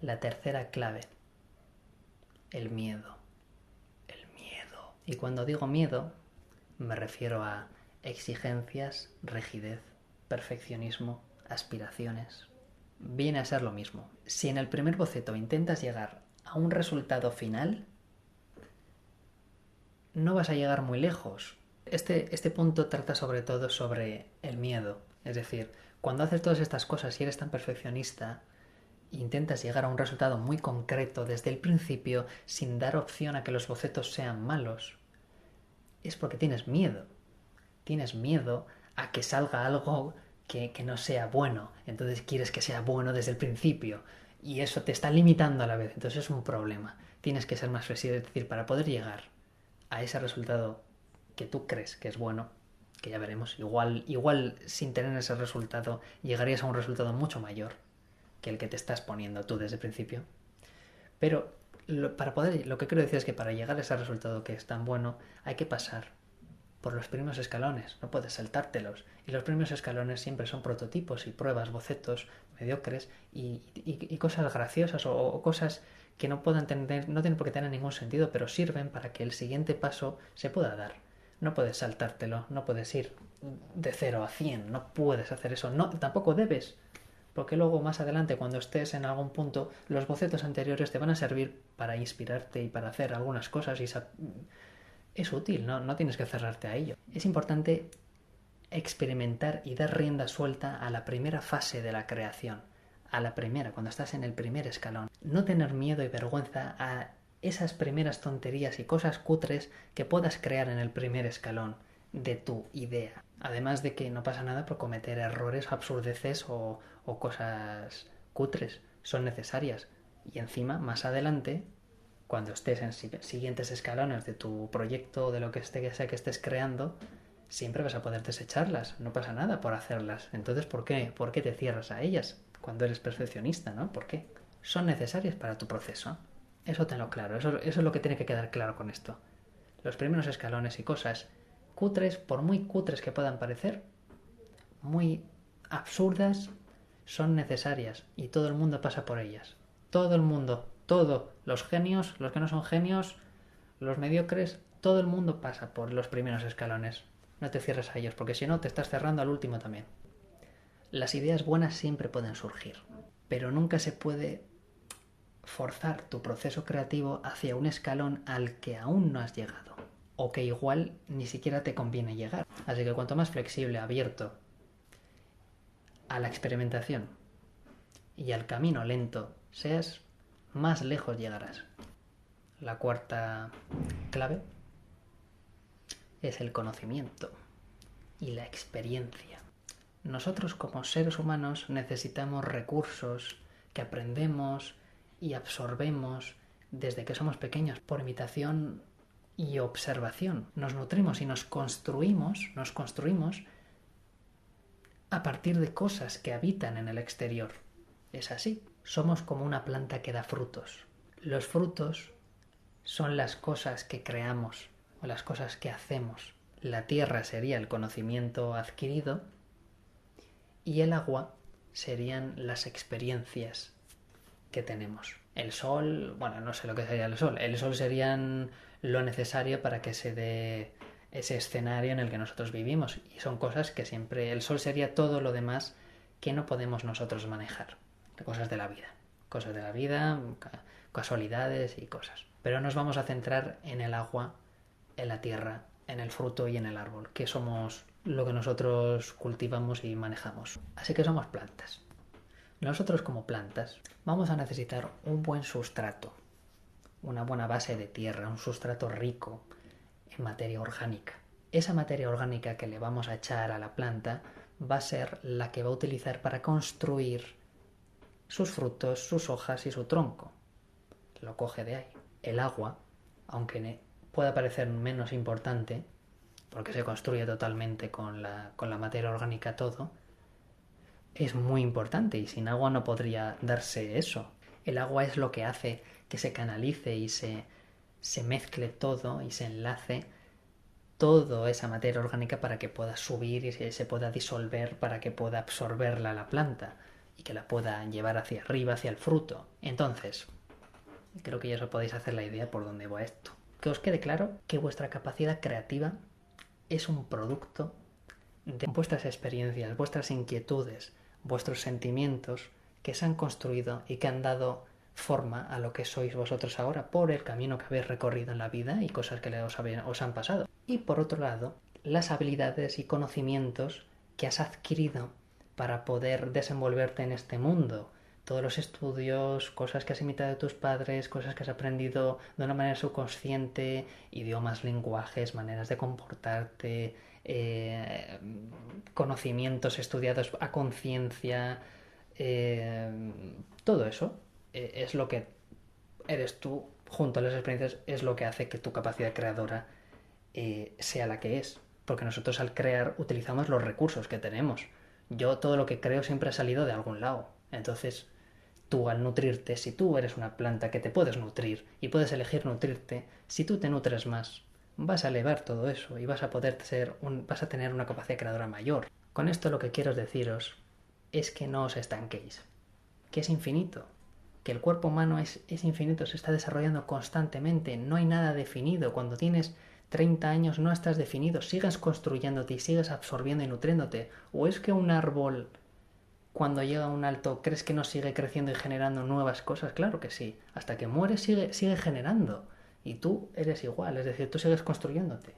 La tercera clave, el miedo. El miedo. Y cuando digo miedo, me refiero a exigencias, rigidez, perfeccionismo, aspiraciones. Viene a ser lo mismo. Si en el primer boceto intentas llegar a un resultado final, no vas a llegar muy lejos. Este punto trata sobre todo sobre el miedo. Es decir, cuando haces todas estas cosas y eres tan perfeccionista, intentas llegar a un resultado muy concreto desde el principio sin dar opción a que los bocetos sean malos, es porque tienes miedo. Tienes miedo a que salga algo que no sea bueno. Entonces quieres que sea bueno desde el principio. Y eso te está limitando a la vez. Entonces es un problema. Tienes que ser más flexible. Es decir, para poder llegar a ese resultado que tú crees que es bueno, que ya veremos, igual sin tener ese resultado llegarías a un resultado mucho mayor que el que te estás poniendo tú desde el principio. Pero lo que quiero decir es que para llegar a ese resultado que es tan bueno, hay que pasar por los primeros escalones, no puedes saltártelos. Y los primeros escalones siempre son prototipos y pruebas, bocetos mediocres y cosas graciosas o cosas que no tienen por qué tener ningún sentido, pero sirven para que el siguiente paso se pueda dar. No puedes saltártelo, no puedes ir de 0 a 100, no puedes hacer eso, no, tampoco debes. Porque luego más adelante, cuando estés en algún punto, los bocetos anteriores te van a servir para inspirarte y para hacer algunas cosas y es útil, no tienes que cerrarte a ello. Es importante experimentar y dar rienda suelta a la primera fase de la creación, a la primera, cuando estás en el primer escalón. No tener miedo y vergüenza a esas primeras tonterías y cosas cutres que puedas crear en el primer escalón de tu idea. Además de que no pasa nada por cometer errores, absurdeces o cosas cutres. Son necesarias. Y encima, más adelante, cuando estés en siguientes escalones de tu proyecto o de lo que sea que estés creando, siempre vas a poder desecharlas. No pasa nada por hacerlas. Entonces, ¿por qué? ¿Por qué te cierras a ellas cuando eres perfeccionista, no? ¿Por qué? Son necesarias para tu proceso. Eso tenlo claro. Eso es lo que tiene que quedar claro con esto. Los primeros escalones y cosas cutres, por muy cutres que puedan parecer, muy absurdas, son necesarias y todo el mundo pasa por ellas. Todo el mundo, los genios, los que no son genios, los mediocres, todo el mundo pasa por los primeros escalones. No te cierres a ellos, porque si no te estás cerrando al último también. Las ideas buenas siempre pueden surgir, pero nunca se puede forzar tu proceso creativo hacia un escalón al que aún no has llegado, o que igual ni siquiera te conviene llegar. Así que cuanto más flexible, abierto a la experimentación y al camino lento seas, más lejos llegarás. La cuarta clave es el conocimiento y la experiencia. Nosotros como seres humanos necesitamos recursos que aprendemos y absorbemos desde que somos pequeños por imitación y observación. Nos nutrimos y nos construimos a partir de cosas que habitan en el exterior. Es así. Somos como una planta que da frutos. Los frutos son las cosas que creamos o las cosas que hacemos. La tierra sería el conocimiento adquirido y el agua serían las experiencias que tenemos. El sol, bueno, no sé lo que sería el sol. El sol serían lo necesario para que se dé ese escenario en el que nosotros vivimos. Y son cosas que siempre... El sol sería todo lo demás que no podemos nosotros manejar. Cosas de la vida. Cosas de la vida, casualidades y cosas. Pero nos vamos a centrar en el agua, en la tierra, en el fruto y en el árbol, que somos lo que nosotros cultivamos y manejamos. Así que somos plantas. Nosotros como plantas vamos a necesitar un buen sustrato, una buena base de tierra, un sustrato rico en materia orgánica. Esa materia orgánica que le vamos a echar a la planta va a ser la que va a utilizar para construir sus frutos, sus hojas y su tronco. Lo coge de ahí. El agua aunque pueda parecer menos importante, porque se construye totalmente con la materia orgánica todo, es muy importante y sin agua no podría darse eso. El agua es lo que hace que se canalice y se mezcle todo y se enlace toda esa materia orgánica para que pueda subir y se pueda disolver, para que pueda absorberla la planta y que la pueda llevar hacia arriba, hacia el fruto. Entonces, creo que ya os podéis hacer la idea por dónde va esto. Que os quede claro que vuestra capacidad creativa es un producto de vuestras experiencias, vuestras inquietudes, vuestros sentimientos que se han construido y que han dado forma a lo que sois vosotros ahora por el camino que habéis recorrido en la vida y cosas que os han pasado. Y por otro lado, las habilidades y conocimientos que has adquirido para poder desenvolverte en este mundo. Todos los estudios, cosas que has imitado de tus padres, cosas que has aprendido de una manera subconsciente, idiomas, lenguajes, maneras de comportarte, conocimientos estudiados a conciencia, todo eso es lo que eres tú, junto a las experiencias, es lo que hace que tu capacidad creadora sea la que es. Porque nosotros al crear utilizamos los recursos que tenemos. Yo todo lo que creo siempre ha salido de algún lado. Entonces, tú al nutrirte, si tú eres una planta que te puedes nutrir y puedes elegir nutrirte, si tú te nutres más, vas a elevar todo eso y vas a poder vas a tener una capacidad creadora mayor. Con esto lo que quiero deciros es que no os estanquéis, que es infinito, que el cuerpo humano es infinito, se está desarrollando constantemente, no hay nada definido. Cuando tienes 30 años no estás definido, sigues construyéndote y sigues absorbiendo y nutriéndote. ¿O es que un árbol, cuando llega a un alto, crees que no sigue creciendo y generando nuevas cosas? Claro que sí, hasta que muere sigue generando. Y tú eres igual, es decir, tú sigues construyéndote,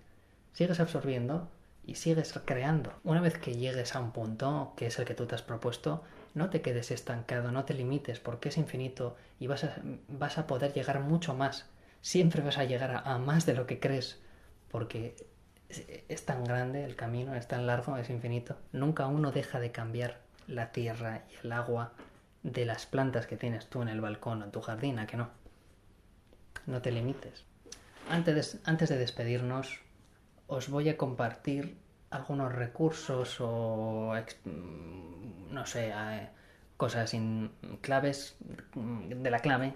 sigues absorbiendo y sigues creando. Una vez que llegues a un punto, que es el que tú te has propuesto, no te quedes estancado, no te limites, porque es infinito y vas a poder llegar mucho más. Siempre vas a llegar a más de lo que crees, porque es tan grande el camino, es tan largo, es infinito. Nunca uno deja de cambiar la tierra y el agua de las plantas que tienes tú en el balcón o en tu jardín, ¿a que no? No te limites. Antes de despedirnos, os voy a compartir algunos recursos o no sé, cosas claves de la clave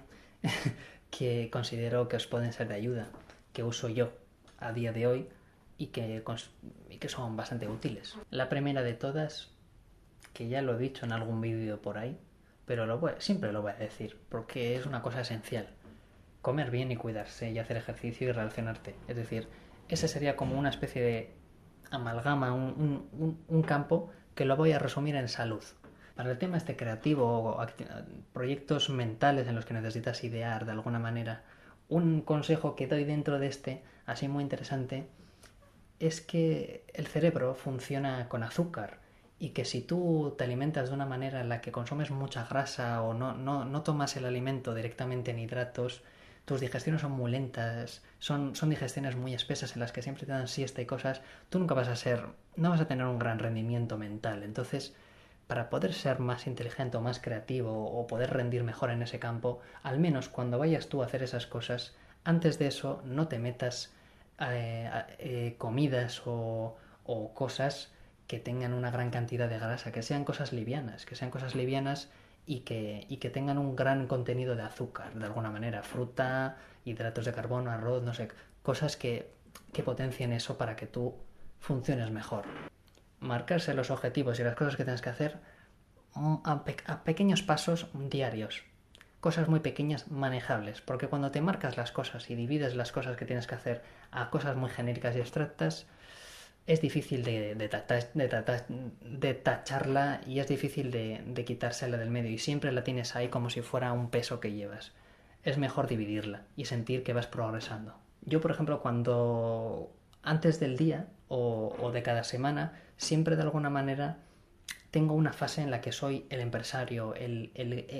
que considero que os pueden ser de ayuda, que uso yo a día de hoy y que son bastante útiles. La primera de todas, que ya lo he dicho en algún vídeo por ahí, pero siempre lo voy a decir porque es una cosa esencial: comer bien y cuidarse y hacer ejercicio y relacionarte. Es decir, ese sería como una especie de amalgama, un campo que lo voy a resumir en salud. Para el tema este creativo, proyectos mentales en los que necesitas idear de alguna manera, un consejo que doy dentro de así muy interesante, es que el cerebro funciona con azúcar y que si tú te alimentas de una manera en la que consumes mucha grasa o no tomas el alimento directamente en hidratos, tus digestiones son muy lentas, son digestiones muy espesas en las que siempre te dan siesta y cosas, tú no vas a tener un gran rendimiento mental. Entonces, para poder ser más inteligente o más creativo o poder rendir mejor en ese campo, al menos cuando vayas tú a hacer esas cosas, antes de eso no te metas comidas o cosas que tengan una gran cantidad de grasa, que sean cosas livianas y que tengan un gran contenido de azúcar, de alguna manera, fruta, hidratos de carbono, arroz, no sé, cosas que potencien eso para que tú funciones mejor. Marcarse los objetivos y las cosas que tienes que hacer a pequeños pasos diarios. Cosas muy pequeñas, manejables, porque cuando te marcas las cosas y divides las cosas que tienes que hacer a cosas muy genéricas y abstractas, es difícil de tacharla y es difícil de quitársela del medio y siempre la tienes ahí como si fuera un peso que llevas. Es mejor dividirla y sentir que vas progresando. Yo, por ejemplo, cuando antes del día o de cada semana, siempre de alguna manera tengo una fase en la que soy el empresario,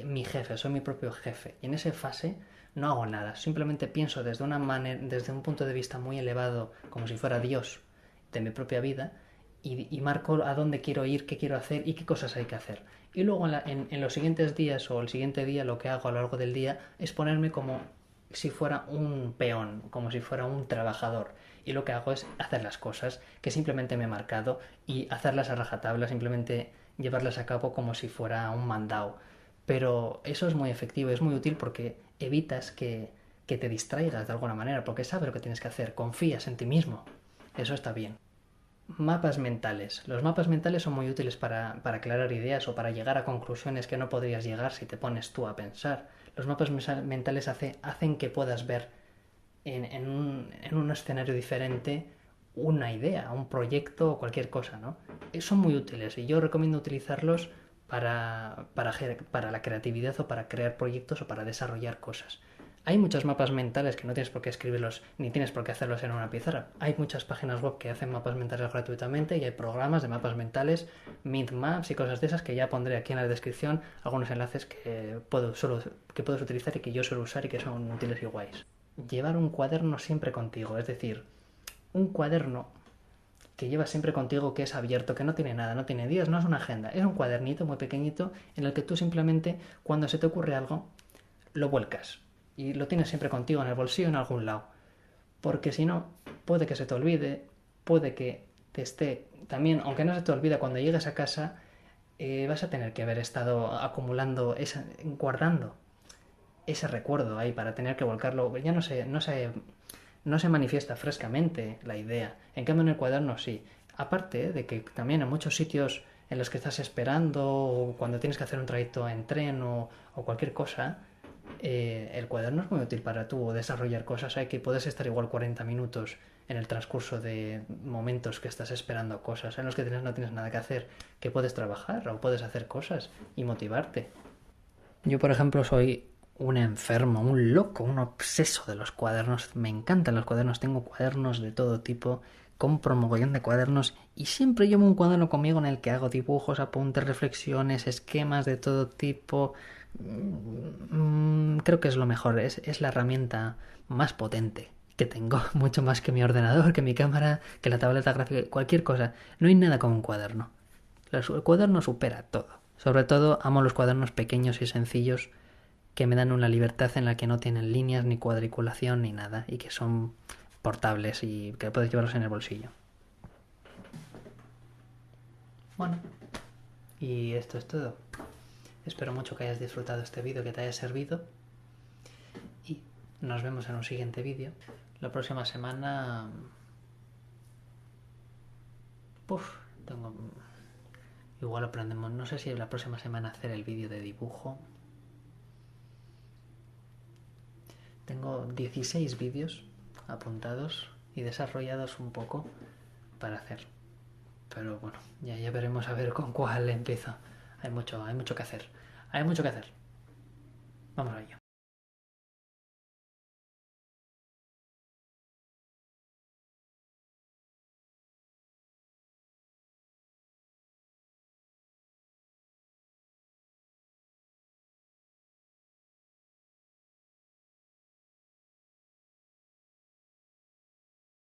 mi jefe, soy mi propio jefe. Y en esa fase no hago nada, simplemente pienso desde un punto de vista muy elevado, como si fuera Dios de mi propia vida, y marco a dónde quiero ir, qué quiero hacer y qué cosas hay que hacer. Y luego en los siguientes días o el siguiente día lo que hago a lo largo del día es ponerme como si fuera un peón, como si fuera un trabajador. Y lo que hago es hacer las cosas que simplemente me he marcado y hacerlas a rajatabla, simplemente llevarlas a cabo como si fuera un mandado. Pero eso es muy efectivo, es muy útil porque evitas que te distraigas de alguna manera, porque sabes lo que tienes que hacer, confías en ti mismo. Eso está bien. Mapas mentales. Los mapas mentales son muy útiles para aclarar ideas o para llegar a conclusiones que no podrías llegar si te pones tú a pensar. Los mapas mentales hacen que puedas ver en un escenario diferente una idea, un proyecto o cualquier cosa, ¿no? Son muy útiles y yo recomiendo utilizarlos para la creatividad o para crear proyectos o para desarrollar cosas. Hay muchos mapas mentales que no tienes por qué escribirlos ni tienes por qué hacerlos en una pizarra. Hay muchas páginas web que hacen mapas mentales gratuitamente y hay programas de mapas mentales, Mint Maps y cosas de esas que ya pondré aquí en la descripción algunos enlaces que puedes utilizar y que yo suelo usar y que son útiles y guays. Llevar un cuaderno siempre contigo, es decir, un cuaderno que llevas siempre contigo, que es abierto, que no tiene nada, no tiene días, no es una agenda, es un cuadernito muy pequeñito en el que tú simplemente, cuando se te ocurre algo, lo vuelcas y lo tienes siempre contigo en el bolsillo en algún lado. Porque si no, puede que se te olvide, puede que te esté también, aunque no se te olvida cuando llegues a casa, vas a tener que haber estado acumulando, guardando ese recuerdo ahí para tener que volcarlo. Ya no se manifiesta frescamente la idea. En cambio en el cuaderno sí. Aparte de que también en muchos sitios en los que estás esperando o cuando tienes que hacer un trayecto en tren o cualquier cosa, el cuaderno es muy útil para tú desarrollar cosas. Hay que puedes estar igual 40 minutos en el transcurso de momentos que estás esperando cosas en los que no tienes nada que hacer, que puedes trabajar o puedes hacer cosas y motivarte. Yo, por ejemplo, soy un enfermo, un loco, un obseso de los cuadernos. Me encantan los cuadernos, tengo cuadernos de todo tipo, compro un mogollón de cuadernos y siempre llevo un cuaderno conmigo en el que hago dibujos, apuntes, reflexiones, esquemas de todo tipo. Creo que es lo mejor, es la herramienta más potente que tengo, mucho más que mi ordenador, que mi cámara, que la tableta gráfica, cualquier cosa. No hay nada como un cuaderno. El cuaderno supera todo. Sobre todo amo los cuadernos pequeños y sencillos que me dan una libertad en la que no tienen líneas ni cuadriculación ni nada y que son portables y que puedes llevarlos en el bolsillo. Bueno, y esto es todo. Espero mucho que hayas disfrutado este vídeo, que te haya servido y nos vemos en un siguiente vídeo. La próxima semana... tengo... Igual aprendemos, no sé si la próxima semana hacer el vídeo de dibujo. Tengo 16 vídeos apuntados y desarrollados un poco para hacer. Pero bueno, ya veremos a ver con cuál empiezo. Hay mucho que hacer. Hay mucho que hacer. Vamos a ello.